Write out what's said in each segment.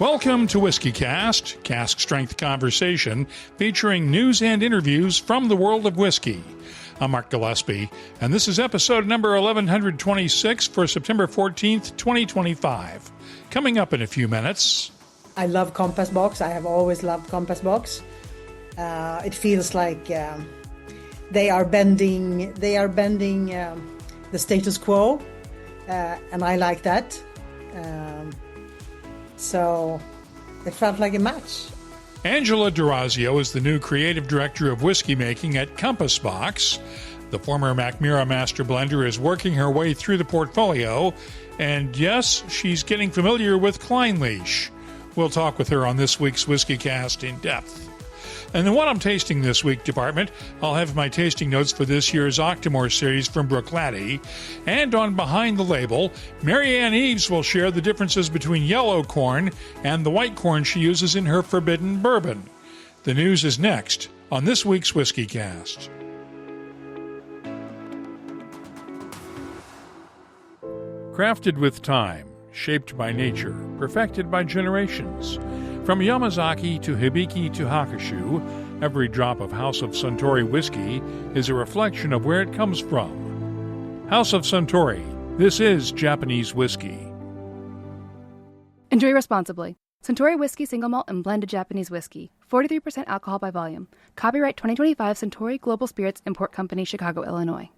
Welcome to WhiskeyCast, cask strength conversation featuring news and interviews from the world of whiskey. I'm Mark Gillespie, and this is episode number 1126 for September 14th, 2025. Coming up in a few minutes. I love Compass Box. I have always loved Compass Box. It feels like they are bending the status quo, and I like that. So it felt like a match. Angela D'Orazio is the new creative director of whiskey making at Compass Box. The former Mackmyra Master Blender is working her way through the portfolio, and yes, she's getting familiar with Clynelish. We'll talk with her on this week's WhiskeyCast in depth. In the What I'm Tasting This Week department, I'll have my tasting notes for this year's Octomore series from Bruichladdich. And on Behind the Label, Marianne Eaves will share the differences between yellow corn and the white corn she uses in her Forbidden Bourbon. The news is next on this week's WhiskeyCast. Crafted with time, shaped by nature, perfected by generations. From Yamazaki to Hibiki to Hakushu, every drop of House of Suntory whiskey is a reflection of where it comes from. House of Suntory, this is Japanese whiskey. Enjoy responsibly. Suntory Whiskey Single Malt and Blended Japanese Whiskey. 43% alcohol by volume. Copyright 2025 Suntory Global Spirits Import Company, Chicago, Illinois.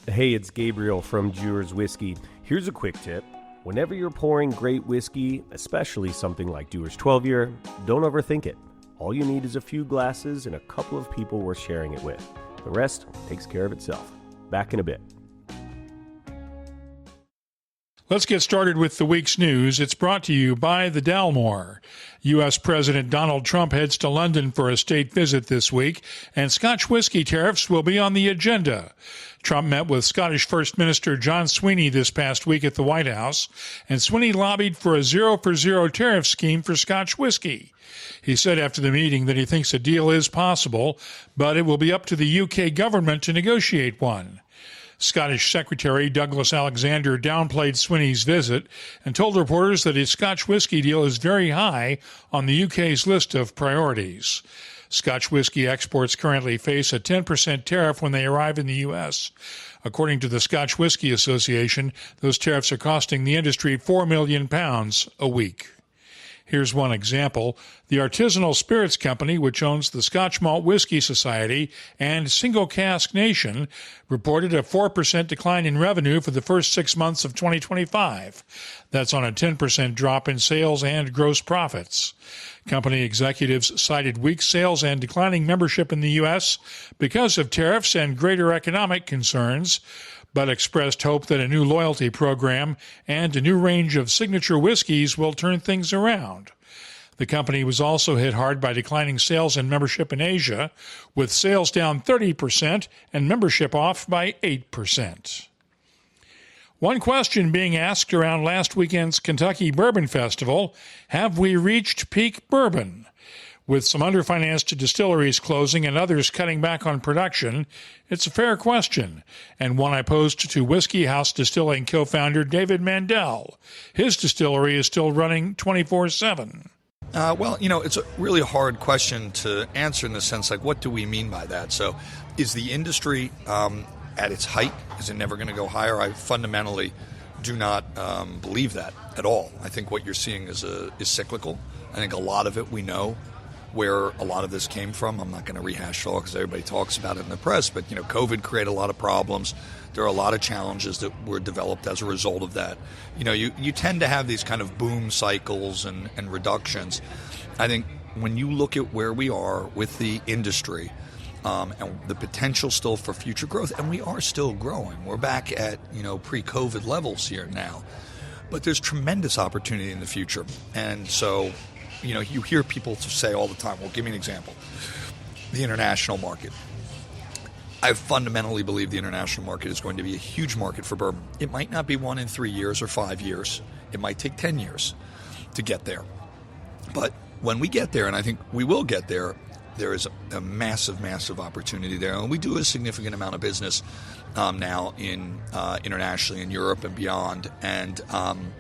Hey, it's Gabriel from Dewar's Whiskey. Here's a quick tip. Whenever you're pouring great whiskey, especially something like Dewar's 12-year, don't overthink it. All you need is a few glasses and a couple of people worth sharing it with. The rest takes care of itself. Back in a bit. Let's get started with the week's news. It's brought to you by the Dalmore. U.S. President Donald Trump heads to London for a state visit this week, and Scotch whiskey tariffs will be on the agenda. Trump met with Scottish First Minister John Sweeney this past week at the White House, and Sweeney lobbied for a zero-for-zero tariff scheme for Scotch whiskey. He said after the meeting that he thinks a deal is possible, but it will be up to the UK government to negotiate one. Scottish Secretary Douglas Alexander downplayed Sweeney's visit and told reporters that his Scotch whiskey deal is very high on the UK's list of priorities. Scotch whiskey exports currently face a 10% tariff when they arrive in the U.S. According to the Scotch Whisky Association, those tariffs are costing the industry £4 million a week. Here's one example. The Artisanal Spirits Company, which owns the Scotch Malt Whisky Society and Single Cask Nation, reported a 4% decline in revenue for the first 6 months of 2025. That's on a 10% drop in sales and gross profits. Company executives cited weak sales and declining membership in the U.S. because of tariffs and greater economic concerns, but expressed hope that a new loyalty program and a new range of signature whiskeys will turn things around. The company was also hit hard by declining sales and membership in Asia, with sales down 30% and membership off by 8%. One question being asked around last weekend's Kentucky Bourbon Festival: have we reached peak bourbon? With some underfinanced distilleries closing and others cutting back on production, it's a fair question, and one I posed to Whiskey House Distilling co-founder David Mandel. His distillery is still running 24/7. It's a really hard question to answer in the sense, like, what do we mean by that? So is the industry at its height? Is it never going to go higher? I fundamentally do not believe that at all. I think what you're seeing is cyclical. I think a lot of it we know where a lot of this came from. I'm not going to rehash it all because everybody talks about it in the press, but COVID created a lot of problems. There are a lot of challenges that were developed as a result of that. You tend to have these kind of boom cycles and reductions. I think when you look at where we are with the industry and the potential still for future growth, and we are still growing. We're back at pre-COVID levels here now, but there's tremendous opportunity in the future. And so you hear people say all the time, well, give me an example. The international market. I fundamentally believe the international market is going to be a huge market for bourbon. It might not be 1 in 3 years or 5 years. It might take 10 years to get there. But when we get there, and I think we will get there, there is a massive, massive opportunity there. And we do a significant amount of business now in internationally in Europe and beyond. And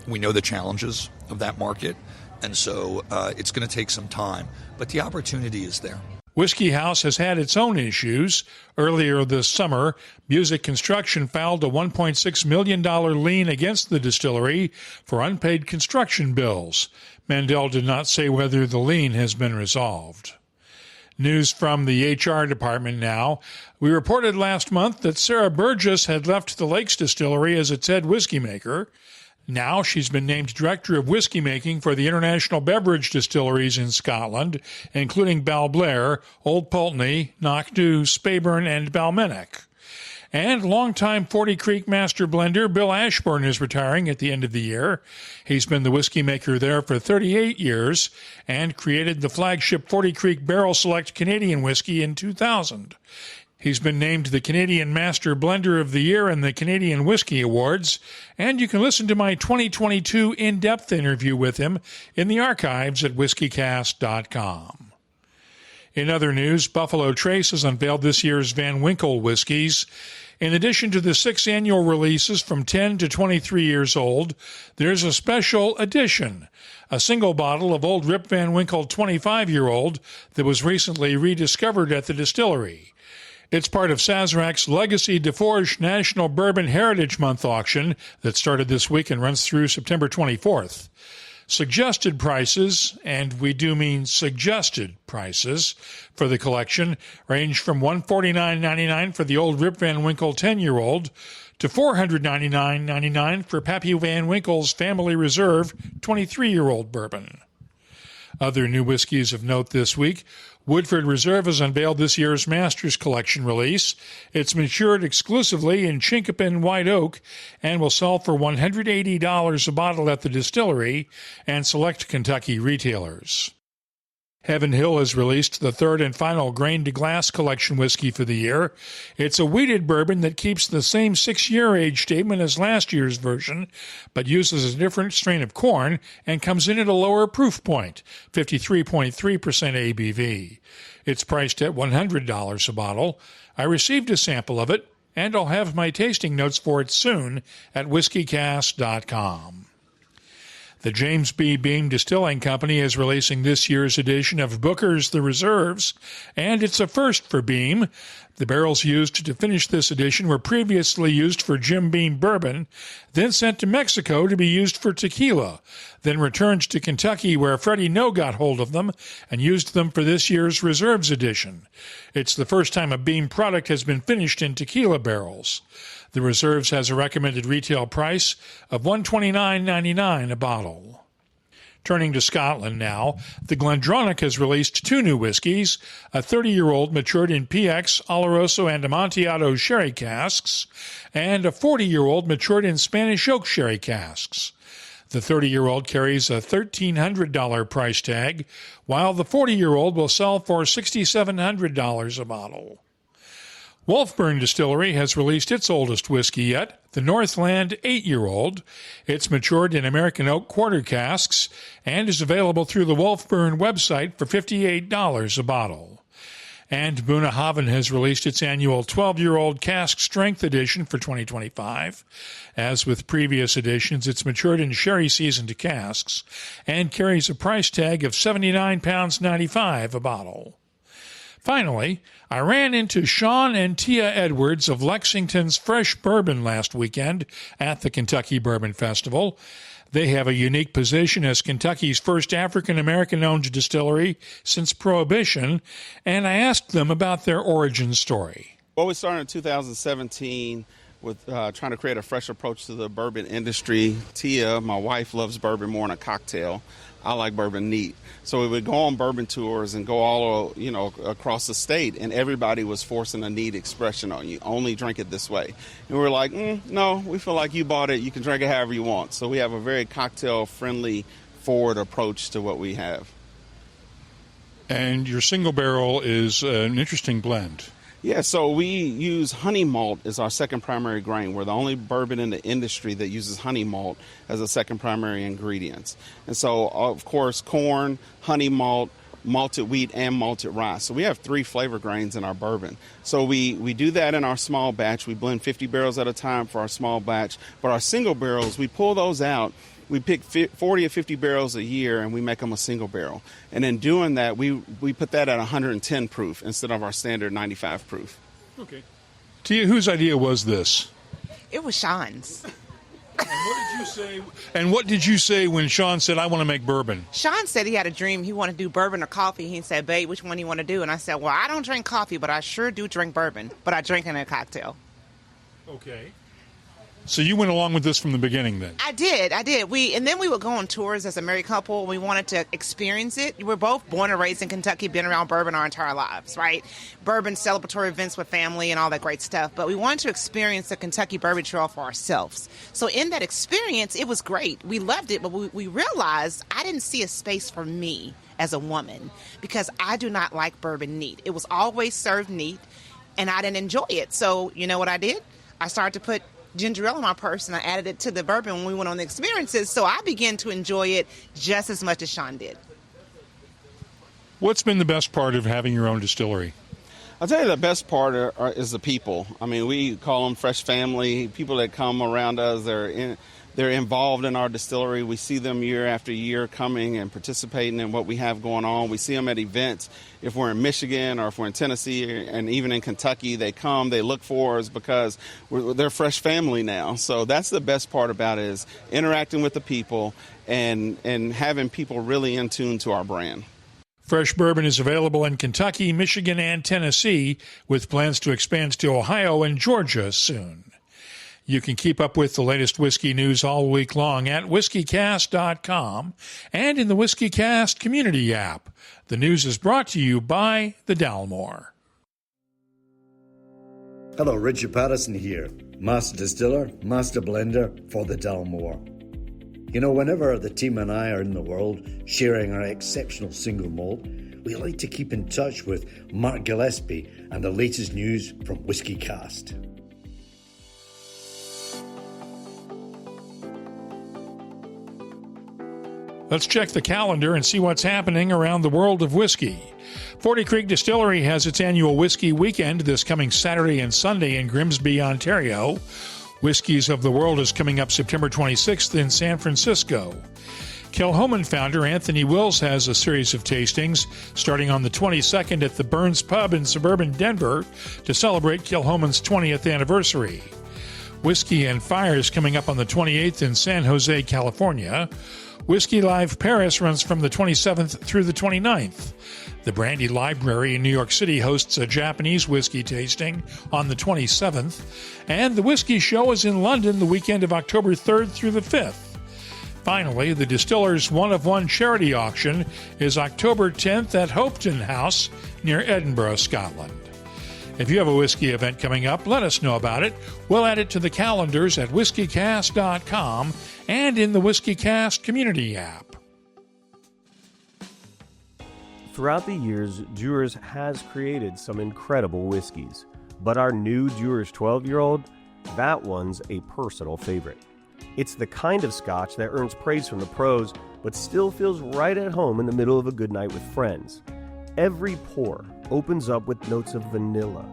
we know the challenges of that market. And so it's going to take some time. But the opportunity is there. Whiskey House has had its own issues. Earlier this summer, Music Construction filed a $1.6 million lien against the distillery for unpaid construction bills. Mandel did not say whether the lien has been resolved. News from the HR department now. We reported last month that Sarah Burgess had left the Lakes Distillery as its head whiskey maker. Now she's been named Director of Whiskey Making for the International Beverage Distilleries in Scotland, including Balblair, Old Pulteney, Knockdhu, Speyburn, and Balmenic. And longtime 40 Creek master blender Bill Ashburn is retiring at the end of the year. He's been the whiskey maker there for 38 years and created the flagship 40 Creek Barrel Select Canadian whiskey in 2000. He's been named the Canadian Master Blender of the Year in the Canadian Whiskey Awards, and you can listen to my 2022 in-depth interview with him in the archives at whiskycast.com. In other news, Buffalo Trace has unveiled this year's Van Winkle whiskeys. In addition to the 6 annual releases from 10 to 23 years old, there's a special edition, a single bottle of Old Rip Van Winkle 25-year-old that was recently rediscovered at the distillery. It's part of Sazerac's Legacy DeForge National Bourbon Heritage Month auction that started this week and runs through September 24th. Suggested prices, and we do mean suggested prices, for the collection range from $149.99 for the Old Rip Van Winkle 10-year-old to $499.99 for Pappy Van Winkle's Family Reserve 23-year-old bourbon. Other new whiskeys of note this week. Woodford Reserve has unveiled this year's Masters Collection release. It's matured exclusively in Chinkapin White Oak and will sell for $180 a bottle at the distillery and select Kentucky retailers. Heaven Hill has released the third and final Grain to Glass Collection whiskey for the year. It's a wheated bourbon that keeps the same 6-year age statement as last year's version, but uses a different strain of corn and comes in at a lower proof point, 53.3% ABV. It's priced at $100 a bottle. I received a sample of it, and I'll have my tasting notes for it soon at whiskycast.com. The James B. Beam Distilling Company is releasing this year's edition of Booker's The Reserves, and it's a first for Beam. The barrels used to finish this edition were previously used for Jim Beam bourbon, then sent to Mexico to be used for tequila, then returned to Kentucky where Freddie No got hold of them and used them for this year's Reserves edition. It's the first time a Beam product has been finished in tequila barrels. The Reserves has a recommended retail price of $129.99 a bottle. Turning to Scotland now, the Glendronach has released 2 new whiskies, a 30-year-old matured in PX, Oloroso, and Amontillado sherry casks, and a 40-year-old matured in Spanish oak sherry casks. The 30-year-old carries a $1,300 price tag, while the 40-year-old will sell for $6,700 a bottle. Wolfburn Distillery has released its oldest whiskey yet, the Northland 8-year-old. It's matured in American oak quarter casks and is available through the Wolfburn website for $58 a bottle. And Bunnahabhain has released its annual 12-year-old cask strength edition for 2025. As with previous editions, it's matured in sherry-seasoned casks and carries a price tag of £79.95 a bottle. Finally, I ran into Sean and Tia Edwards of Lexington's Fresh Bourbon last weekend at the Kentucky Bourbon Festival. They have a unique position as Kentucky's first African-American-owned distillery since Prohibition, and I asked them about their origin story. Well, we started in 2017 with trying to create a fresh approach to the bourbon industry. Tia, my wife, loves bourbon more in a cocktail. I like bourbon neat. So we would go on bourbon tours and go all, across the state, and everybody was forcing a neat expression on you. Only drink it this way. And we were like, no, we feel like you bought it. You can drink it however you want. So we have a very cocktail-friendly, forward approach to what we have. And your single barrel is an interesting blend. Yeah, so we use honey malt as our second primary grain. We're the only bourbon in the industry that uses honey malt as a second primary ingredient. And so, of course, corn, honey malt, malted wheat and malted rye. So we have 3 flavor grains in our bourbon. So we do that in our small batch. We blend 50 barrels at a time for our small batch. But our single barrels, we pull those out. We pick 40 or 50 barrels a year, and we make them a single barrel. And in doing that, we put that at 110 proof instead of our standard 95 proof. Okay. Tia, whose idea was this? It was Sean's. And what did you say when Sean said, I want to make bourbon? Sean said he had a dream. He wanted to do bourbon or coffee. He said, babe, which one do you want to do? And I said, well, I don't drink coffee, but I sure do drink bourbon. But I drink it in a cocktail. Okay. So you went along with this from the beginning then? I did. And then we would go on tours as a married couple. We wanted to experience it. We're both born and raised in Kentucky, been around bourbon our entire lives, right? Bourbon celebratory events with family and all that great stuff. But we wanted to experience the Kentucky Bourbon Trail for ourselves. So in that experience, it was great. We loved it, but we realized I didn't see a space for me as a woman because I do not like bourbon neat. It was always served neat, and I didn't enjoy it. So you know what I did? I started to put ginger ale in my purse, and I added it to the bourbon when we went on the experiences, so I began to enjoy it just as much as Sean did. What's been the best part of having your own distillery? I'll tell you the best part is the people. I mean, we call them fresh family, people that come around us. They're involved in our distillery. We see them year after year coming and participating in what we have going on. We see them at events. If we're in Michigan or if we're in Tennessee and even in Kentucky, they come, they look for us because they're fresh family now. So that's the best part about it, is interacting with the people and having people really in tune to our brand. Fresh bourbon is available in Kentucky, Michigan, and Tennessee, with plans to expand to Ohio and Georgia soon. You can keep up with the latest whiskey news all week long at whiskycast.com and in the WhiskyCast community app. The news is brought to you by the Dalmore. Hello, Richard Patterson here, Master Distiller, Master Blender for the Dalmore. You know, whenever the team and I are in the world sharing our exceptional single malt, we like to keep in touch with Mark Gillespie and the latest news from WhiskyCast. Let's check the calendar and see what's happening around the world of whiskey. Forty Creek Distillery has its annual Whiskey Weekend this coming Saturday and Sunday in Grimsby, Ontario. Whiskies of the World is coming up September 26th in San Francisco. Kilchoman founder Anthony Wills has a series of tastings starting on the 22nd at the Burns Pub in suburban Denver to celebrate Kilchoman's 20th anniversary. Whiskey and Fire is coming up on the 28th in San Jose, California. Whiskey Live Paris runs from the 27th through the 29th. The Brandy Library in New York City hosts a Japanese whiskey tasting on the 27th. And the Whiskey Show is in London the weekend of October 3rd through the 5th. Finally, the Distillers One of One charity auction is October 10th at Hopeton House near Edinburgh, Scotland. If you have a whiskey event coming up, let us know about it. We'll add it to the calendars at whiskycast.com and in the WhiskyCast community app. Throughout the years, Dewar's has created some incredible whiskeys. But our new Dewar's 12-year-old, that one's a personal favorite. It's the kind of scotch that earns praise from the pros, but still feels right at home in the middle of a good night with friends. Every pour opens up with notes of vanilla,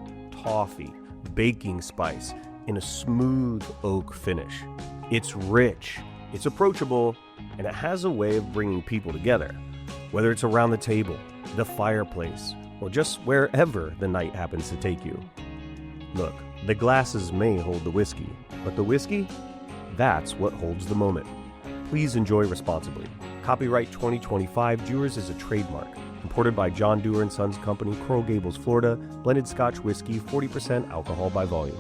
toffee, baking spice, and a smooth oak finish. It's rich, it's approachable, and it has a way of bringing people together. Whether it's around the table, the fireplace, or just wherever the night happens to take you. Look, the glasses may hold the whiskey, but the whiskey, that's what holds the moment. Please enjoy responsibly. Copyright 2025, Dewar's is a trademark. Imported by John Dewar & Sons Company, Coral Gables, Florida. Blended Scotch whiskey, 40% alcohol by volume.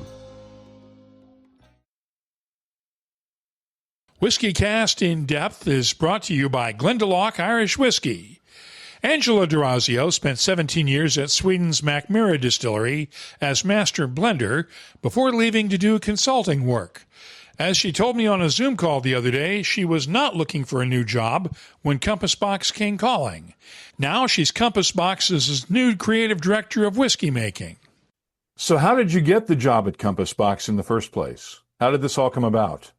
WhiskyCast In Depth is brought to you by Glendalough Irish Whiskey. Angela D'Orazio spent 17 years at Sweden's Mackmyra Distillery as master blender before leaving to do consulting work. As she told me on a Zoom call the other day, she was not looking for a new job when Compass Box came calling. Now she's Compass Box's new creative director of whiskey making. So how did you get the job at Compass Box in the first place? How did this all come about?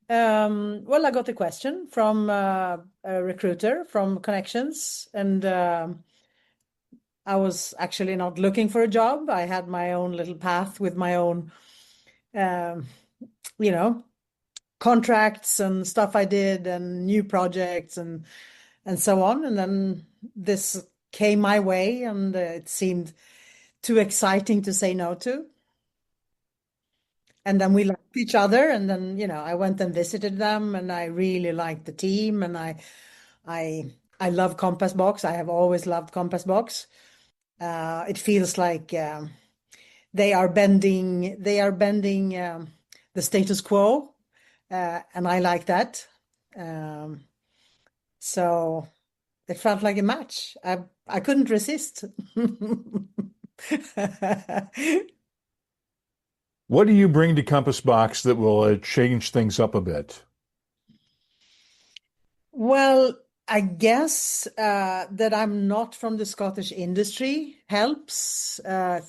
Well, I got a question from a recruiter from Connections, and I was actually not looking for a job. I had my own little path with my own, um, you know, contracts and stuff I did, and new projects and so on. And then this came my way, and it seemed too exciting to say no to. And then we liked each other, and then I went and visited them, and I really liked the team, and I love Compass Box. I have always loved Compass Box. It feels like they are bending the status quo, and I like that. Um, so it felt like a match. I couldn't resist. What do you bring to Compass Box that will change things up a bit? Well, I guess that I'm not from the Scottish industry helps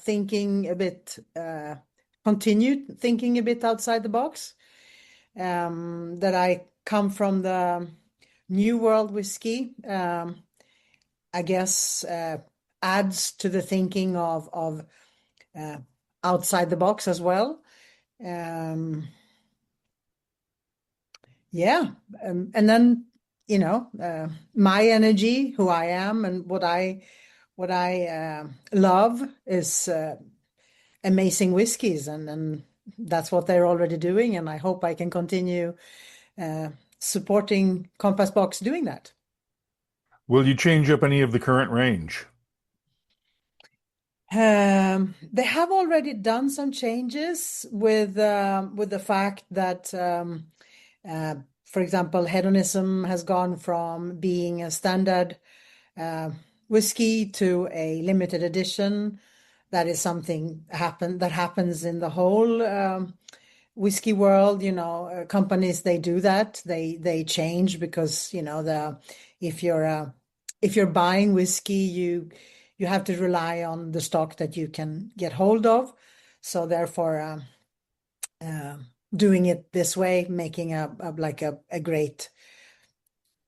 thinking a bit, continue thinking a bit outside the box. That I come from the New World whiskey, I guess adds to the thinking of uh, outside the box as well. Um, yeah, and then my energy, who I am, and what I love is amazing whiskeys, and that's what they're already doing, and I hope I can continue uh, supporting Compass Box doing that. Will you change up any of the current range? They have already done some changes with the fact that, uh, for example, Hedonism has gone from being a standard uh, whiskey to a limited edition. That is something that happens in the whole whiskey world. Companies, they do that. They change because if you're buying whiskey, you have to rely on the stock that you can get hold of. So therefore, uh, doing it this way, making a great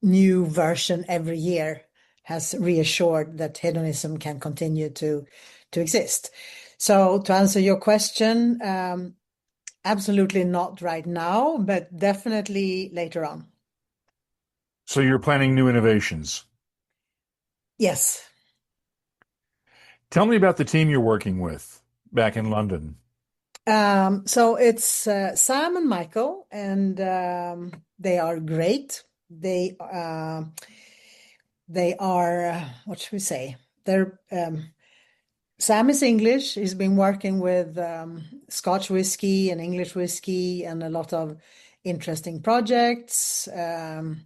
new version every year, has reassured that hedonism can continue to exist. So to answer your question, absolutely not right now, but definitely later on. So you're planning new innovations. Yes. Tell me about the team you're working with back in London. So it's Sam and Michael, and they are great. They are what should we say? They're Sam is English. He's been working with Scotch whiskey and English whiskey and a lot of interesting projects. And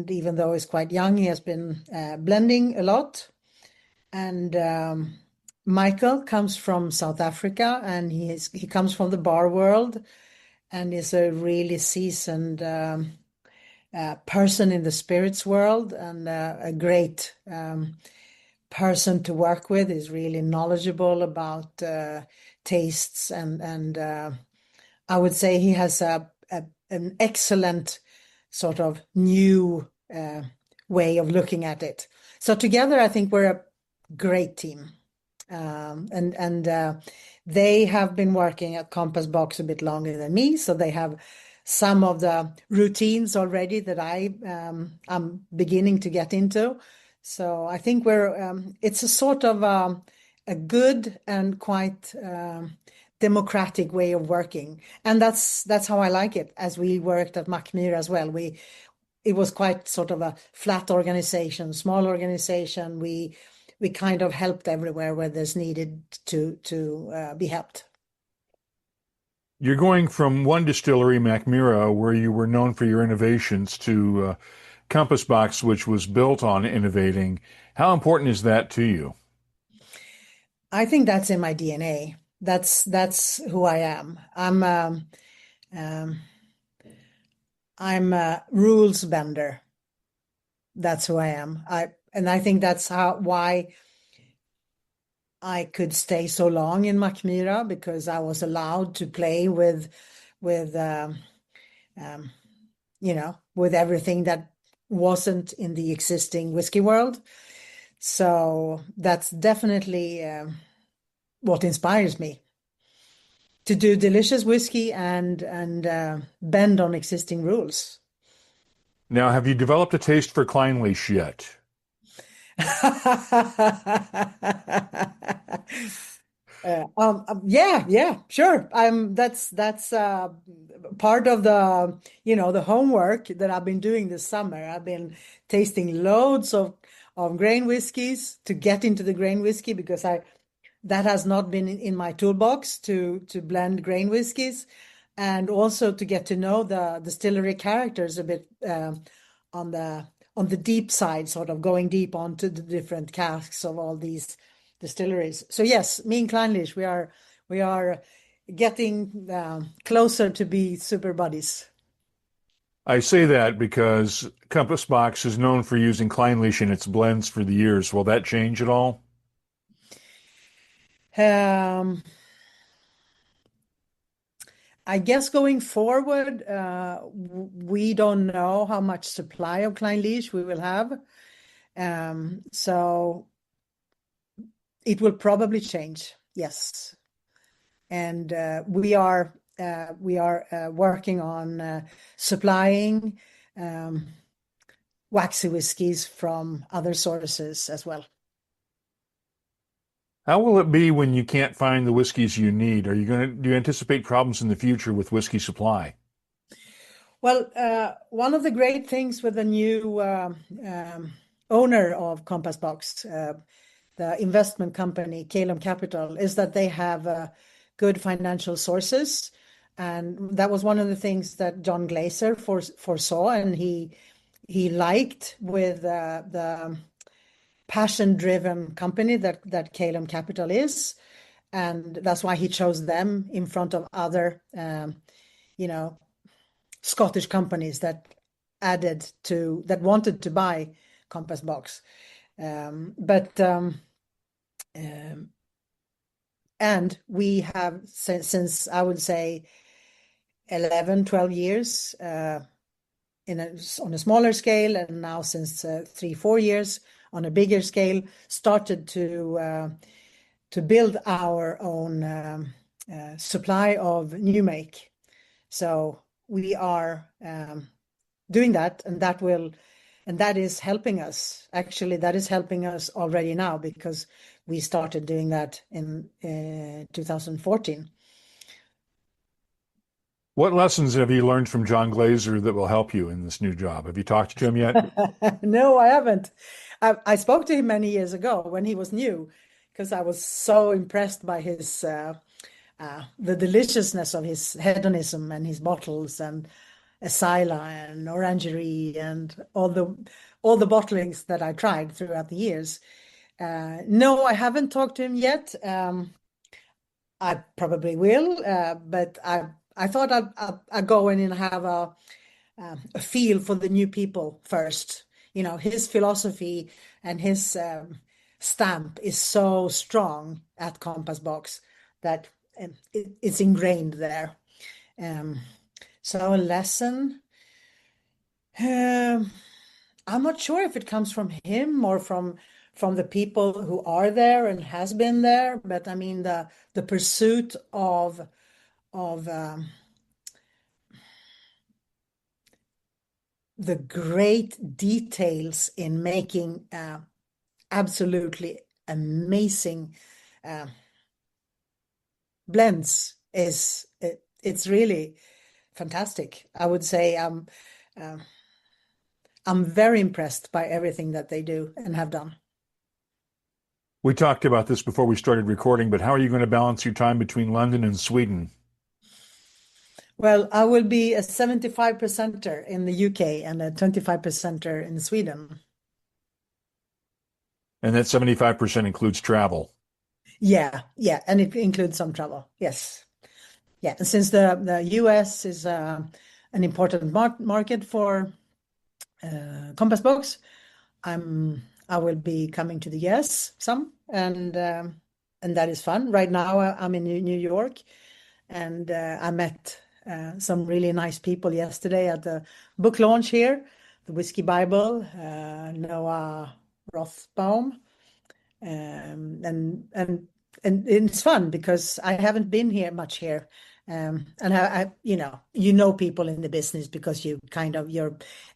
even though he's quite young, he has been blending a lot. And Michael comes from South Africa, and he comes from the bar world, and is a really seasoned person in the spirits world, and a great person to work with. Is really knowledgeable about tastes, and I would say he has an excellent sort of new way of looking at it. So together, I think we're a great team. And they have been working at Compass Box a bit longer than me, so they have some of the routines already that I'm beginning to get into. So I think it's a sort of a good and quite democratic way of working, and that's how I like it. As we worked at Mackmyra as well, it was quite sort of a flat organization, small organization. We kind of helped everywhere where there's needed to be helped. You're going from one distillery, Mackmyra, where you were known for your innovations, to Compass Box, which was built on innovating. How important is that to you? I think that's in my DNA. That's who I am. I'm a rules bender. That's who I am. I think that's why I could stay so long in Mackmyra, because I was allowed to play with with everything that wasn't in the existing whiskey world. So that's definitely what inspires me to do delicious whiskey and bend on existing rules. Now, have you developed a taste for Kleinlich yet? Yeah, sure. That's part of the the homework that I've been doing this summer. I've been tasting loads of grain whiskeys to get into the grain whiskey because that has not been in my toolbox to blend grain whiskeys, and also to get to know the distillery characters a bit on the deep side, sort of going deep onto the different casks of all these distilleries. So yes, me and Kleinlich, we are getting closer to be super buddies. I say that because Compass Box is known for using Kleinlich in its blends for the years. Will that change at all? I guess going forward, we don't know how much supply of Kleinlich we will have. So it will probably change, yes. And we are working on supplying waxy whiskies from other sources as well. How will it be when you can't find the whiskeys you need? Do you anticipate problems in the future with whiskey supply? Well, one of the great things with the new owner of Compass Box, the investment company, Calum Capital, is that they have good financial sources. And that was one of the things that John Glaser foresaw, and he liked with the passion-driven company that Calum Capital is. And that's why he chose them in front of other, Scottish companies that wanted to buy Compass Box. And we have, since I would say 11, 12 years, on a smaller scale, and now since 3-4 years on a bigger scale, started to build our own supply of new make. So we are doing that, and that is helping us. Actually, that is helping us already now because we started doing that in 2014. What lessons have you learned from John Glaser that will help you in this new job? Have you talked to him yet? No, I haven't. I spoke to him many years ago when he was new, because I was so impressed by his the deliciousness of his hedonism and his bottles and Asila and Orangery and all the bottlings that I tried throughout the years. No, I haven't talked to him yet. I probably will, but I thought I'd go in and have a feel for the new people first. His philosophy and his stamp is so strong at Compass Box that it's ingrained there. So a lesson, I'm not sure if it comes from him or from the people who are there and has been there, but I mean the pursuit of the great details in making absolutely amazing blends it's really fantastic. I would say I'm very impressed by everything that they do and have done. We talked about this before we started recording, but how are you going to balance your time between London and Sweden? Well, I will be a 75%er in the UK and a 25%er in Sweden. And that 75% includes travel. Yeah, and it includes some travel. Yes. Yeah, and since the US is an important market for Compass Box, I will be coming to the US some, and that is fun. Right now, I'm in New York, and I met some really nice people yesterday at the book launch here, the Whiskey Bible, Noah Rothbaum, and it's fun because I haven't been here much here. And I you know people in the business because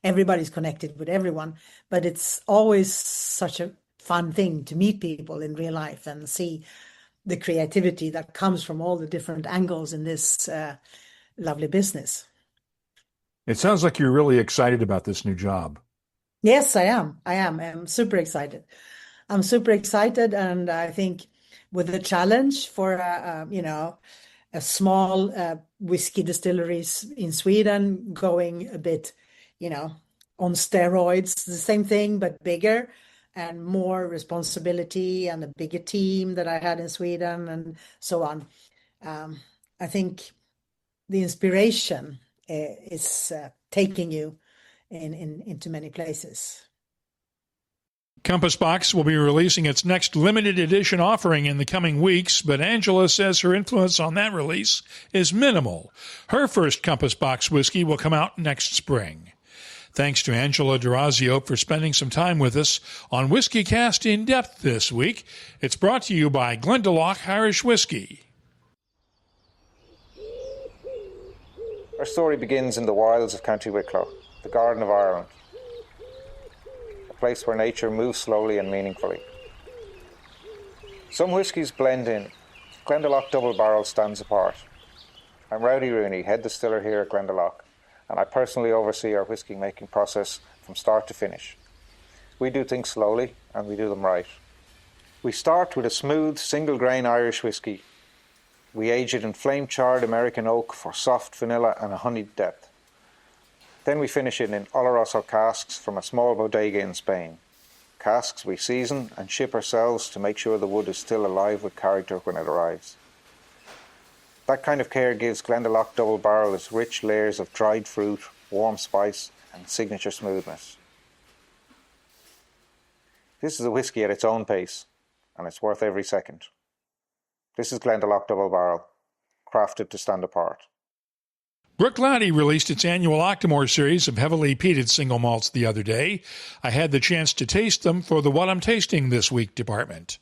everybody's connected with everyone, but it's always such a fun thing to meet people in real life and see the creativity that comes from all the different angles in this lovely business. It sounds like you're really excited about this new job. Yes, I am. I'm super excited. And I think with the challenge for a small whiskey distilleries in Sweden going a bit, on steroids, the same thing, but bigger and more responsibility and a bigger team that I had in Sweden and so on. I think the inspiration is taking you into many places. Compass Box will be releasing its next limited edition offering in the coming weeks, but Angela says her influence on that release is minimal. Her first Compass Box whiskey will come out next spring. Thanks to Angela D'Orazio for spending some time with us on WhiskyCast In Depth this week. It's brought to you by Glendalough Irish Whiskey. Our story begins in the wilds of County Wicklow, the Garden of Ireland, a place where nature moves slowly and meaningfully. Some whiskies blend in. Glendalough Double Barrel stands apart. I'm Rowdy Rooney, head distiller here at Glendalough, and I personally oversee our whiskey making process from start to finish. We do things slowly and we do them right. We start with a smooth single grain Irish whiskey. We age it in flame-charred American oak for soft vanilla and a honeyed depth. Then we finish it in Oloroso casks from a small bodega in Spain. Casks we season and ship ourselves to make sure the wood is still alive with character when it arrives. That kind of care gives Glendalough Double Barrel its rich layers of dried fruit, warm spice and signature smoothness. This is a whiskey at its own pace, and it's worth every second. This is Glendalough Double Barrel, crafted to stand apart. Bruichladdich released its annual Octomore series of heavily peated single malts the other day. I had the chance to taste them for the What I'm Tasting This Week department.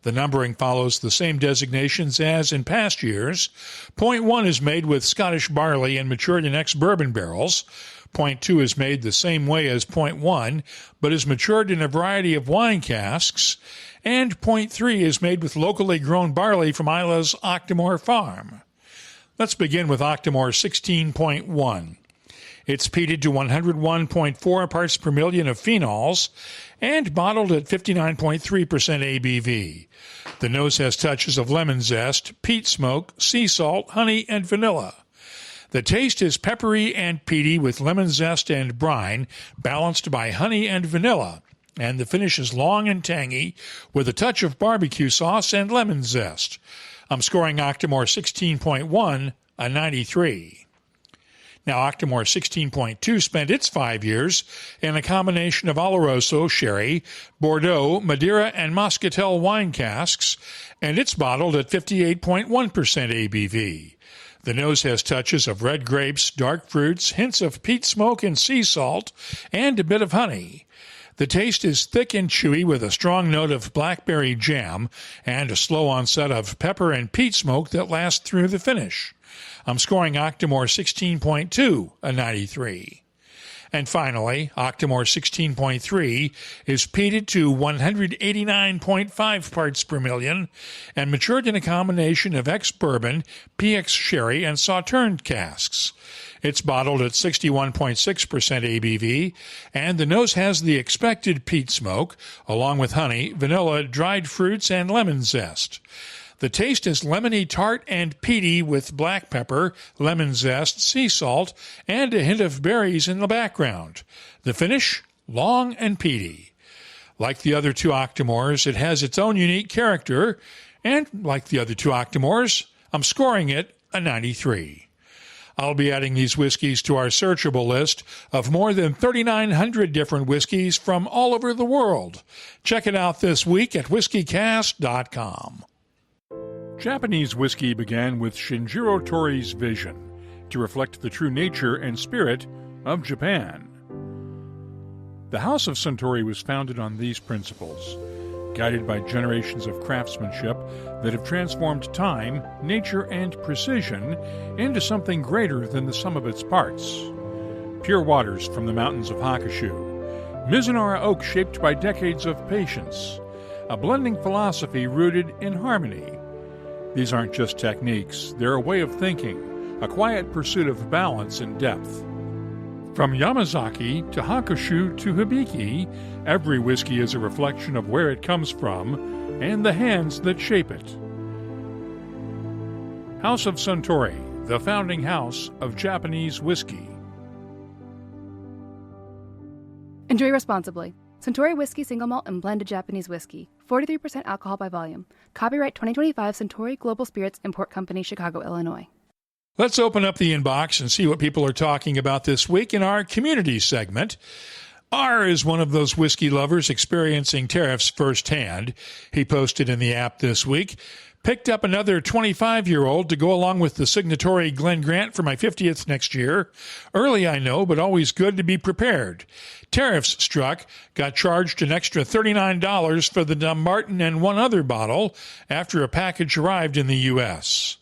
The numbering follows the same designations as in past years. Point 1 is made with Scottish barley and matured in ex-bourbon barrels. Point 2 is made the same way as Point 1, but is matured in a variety of wine casks. And Point 3 is made with locally grown barley from Isla's Octomore farm. Let's begin with Octomore 16.1. It's peated to 101.4 parts per million of phenols and bottled at 59.3% ABV. The nose has touches of lemon zest, peat smoke, sea salt, honey, and vanilla. The taste is peppery and peaty with lemon zest and brine, balanced by honey and vanilla. And the finish is long and tangy with a touch of barbecue sauce and lemon zest. I'm scoring Octomore 16.1 a 93. Now, Octomore 16.2 spent its 5 years in a combination of Oloroso, sherry, Bordeaux, Madeira, and Moscatel wine casks, and it's bottled at 58.1% ABV. The nose has touches of red grapes, dark fruits, hints of peat smoke and sea salt, and a bit of honey. The taste is thick and chewy with a strong note of blackberry jam and a slow onset of pepper and peat smoke that lasts through the finish. I'm scoring Octomore 16.2 a 93. And finally, Octomore 16.3 is peated to 189.5 parts per million and matured in a combination of ex-bourbon, PX sherry, and sauterne casks. It's bottled at 61.6% ABV, and the nose has the expected peat smoke, along with honey, vanilla, dried fruits, and lemon zest. The taste is lemony tart and peaty with black pepper, lemon zest, sea salt, and a hint of berries in the background. The finish, long and peaty. Like the other two Octomores, it has its own unique character, and like the other two Octomores, I'm scoring it a 93. I'll be adding these whiskeys to our searchable list of more than 3,900 different whiskeys from all over the world. Check it out this week at whiskycast.com. Japanese whiskey began with Shinjiro Tori's vision. to reflect the true nature and spirit of Japan. The House of Suntory was founded on these principles, guided by generations of craftsmanship that have transformed time, nature, and precision into something greater than the sum of its parts. Pure waters from the mountains of Hakushu, Mizunara oak shaped by decades of patience, a blending philosophy rooted in harmony. These aren't just techniques, they're a way of thinking, a quiet pursuit of balance and depth. From Yamazaki to Hakushu to Hibiki, every whiskey is a reflection of where it comes from and the hands that shape it. House of Suntory, the founding house of Japanese whiskey. Enjoy responsibly. Suntory Whiskey Single Malt and Blended Japanese Whiskey. 43% alcohol by volume. Copyright 2025 Suntory Global Spirits Import Company, Chicago, Illinois. Let's open up the inbox and see what people are talking about this week in our community segment. R is one of those whiskey lovers experiencing tariffs firsthand. He posted in the app this week, picked up another 25-year-old to go along with the signatory Glen Grant for my 50th next year. Early, I know, but always good to be prepared. Tariffs struck, got charged an extra $39 for the Dumbarton and one other bottle after a package arrived in the U.S.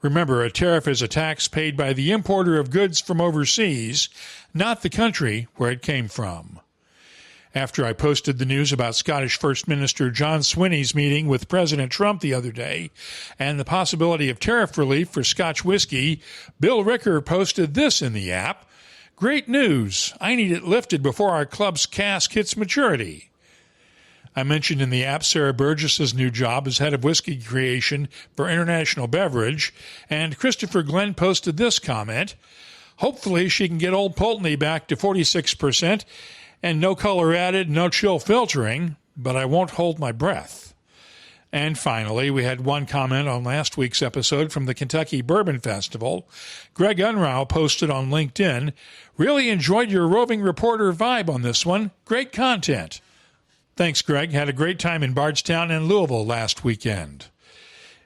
Remember, a tariff is a tax paid by the importer of goods from overseas, not the country where it came from. After I posted the news about Scottish First Minister John Swinney's meeting with President Trump the other day and the possibility of tariff relief for Scotch whiskey, Bill Ricker posted this in the app. Great news. I need it lifted before our club's cask hits maturity. I mentioned in the app Sarah Burgess's new job as head of whiskey creation for International Beverage, and Christopher Glenn posted this comment. Hopefully she can get Old Pulteney back to 46% and no color added, no chill filtering, but I won't hold my breath. And finally, we had one comment on last week's episode from the Kentucky Bourbon Festival. Greg Unruh posted on LinkedIn, really enjoyed your roving reporter vibe on this one. Great content. Thanks, Greg. Had a great time in Bardstown and Louisville last weekend.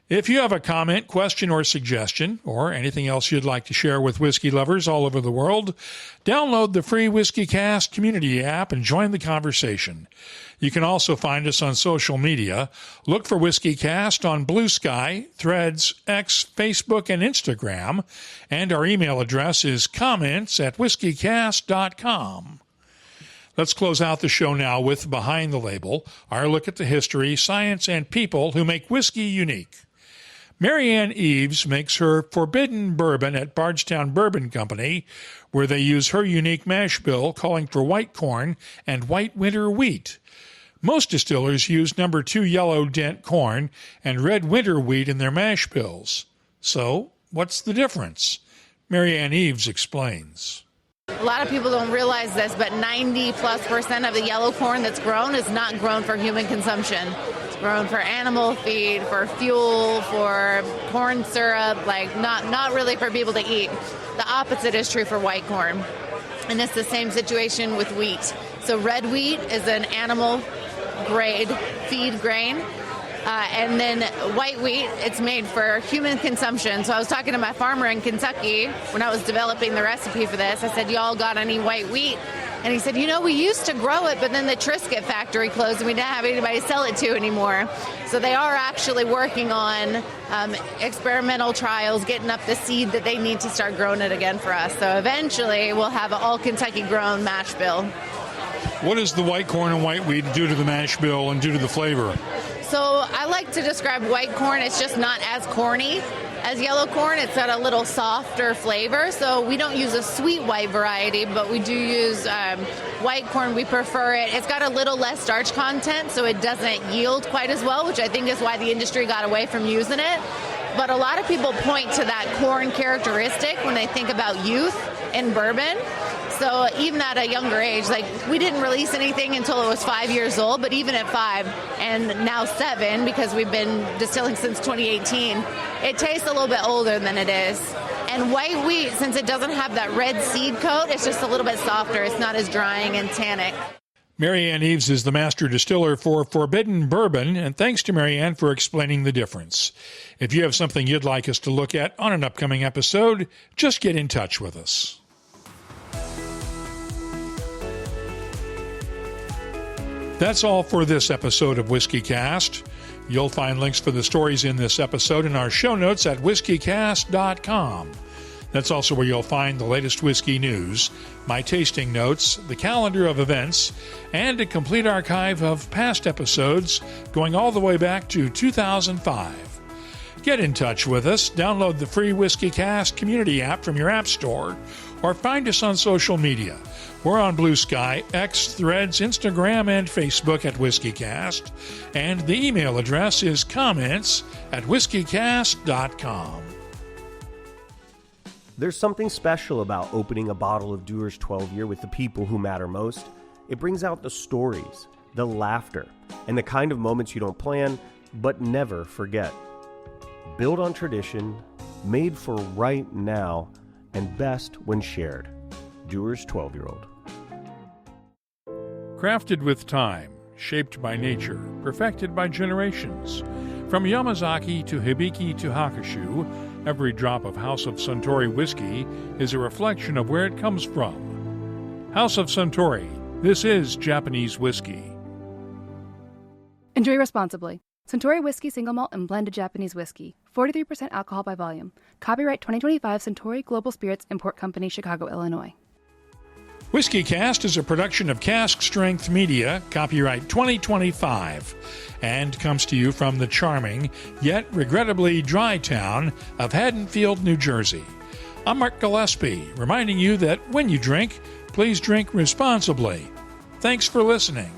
If you have a comment, question, or suggestion, or anything else you'd like to share with whiskey lovers all over the world, download the free WhiskeyCast community app and join the conversation. You can also find us on social media. Look for WhiskeyCast on Blue Sky, Threads, X, Facebook, and Instagram. And our email address is comments@whiskycast.com. Let's close out the show now with Behind the Label, our look at the history, science, and people who make whiskey unique. Marianne Eaves makes her Forbidden Bourbon at Bardstown Bourbon Company, where they use her unique mash bill calling for white corn and white winter wheat. Most distillers use number 2 yellow dent corn and red winter wheat in their mash bills. So, what's the difference? Marianne Eaves explains. A lot of people don't realize this, but 90+% of the yellow corn that's grown is not grown for human consumption. It's grown for animal feed, for fuel, for corn syrup, not really for people to eat. The opposite is true for white corn. And it's the same situation with wheat. So red wheat is an animal grade feed grain. And then white wheat, it's made for human consumption. So I was talking to my farmer in Kentucky when I was developing the recipe for this. I said, y'all got any white wheat? And he said, we used to grow it, but then the Triscuit factory closed and we didn't have anybody to sell it to anymore. So they are actually working on experimental trials, getting up the seed that they need to start growing it again for us. So eventually we'll have an all Kentucky grown mash bill. What does the white corn and white wheat do to the mash bill and do to the flavor? So I like to describe white corn, it's just not as corny as yellow corn. It's got a little softer flavor. So we don't use a sweet white variety, but we do use white corn. We prefer it. It's got a little less starch content, so it doesn't yield quite as well, which I think is why the industry got away from using it. But a lot of people point to that corn characteristic when they think about youth in bourbon. So even at a younger age, we didn't release anything until it was 5 years old, but even at 5 and now 7, because we've been distilling since 2018, it tastes a little bit older than it is. And white wheat, since it doesn't have that red seed coat, it's just a little bit softer. It's not as drying and tannic. Mary Ann Eves is the master distiller for Forbidden Bourbon, and thanks to Mary Ann for explaining the difference. If you have something you'd like us to look at on an upcoming episode, just get in touch with us. That's all for this episode of Whiskey Cast. You'll find links for the stories in this episode in our show notes at whiskeycast.com. That's also where you'll find the latest whiskey news, my tasting notes, the calendar of events, and a complete archive of past episodes going all the way back to 2005. Get in touch with us, download the free Whiskey Cast community app from your app store, or find us on social media. We're on Blue Sky, X, Threads, Instagram, and Facebook at WhiskeyCast, and the email address is comments@whiskeycast.com. There's something special about opening a bottle of Dewar's 12-year with the people who matter most. It brings out the stories, the laughter, and the kind of moments you don't plan, but never forget. Built on tradition, made for right now, and best when shared. Dewar's 12-year-old. Crafted with time, shaped by nature, perfected by generations. From Yamazaki to Hibiki to Hakushu, every drop of House of Suntory whiskey is a reflection of where it comes from. House of Suntory, this is Japanese whiskey. Enjoy responsibly. Suntory Whiskey Single Malt and Blended Japanese Whiskey. 43% alcohol by volume. Copyright 2025 Suntory Global Spirits Import Company, Chicago, Illinois. Whiskey Cast is a production of Cask Strength Media, copyright 2025, and comes to you from the charming, yet regrettably dry town of Haddonfield, New Jersey. I'm Mark Gillespie, reminding you that when you drink, please drink responsibly. Thanks for listening.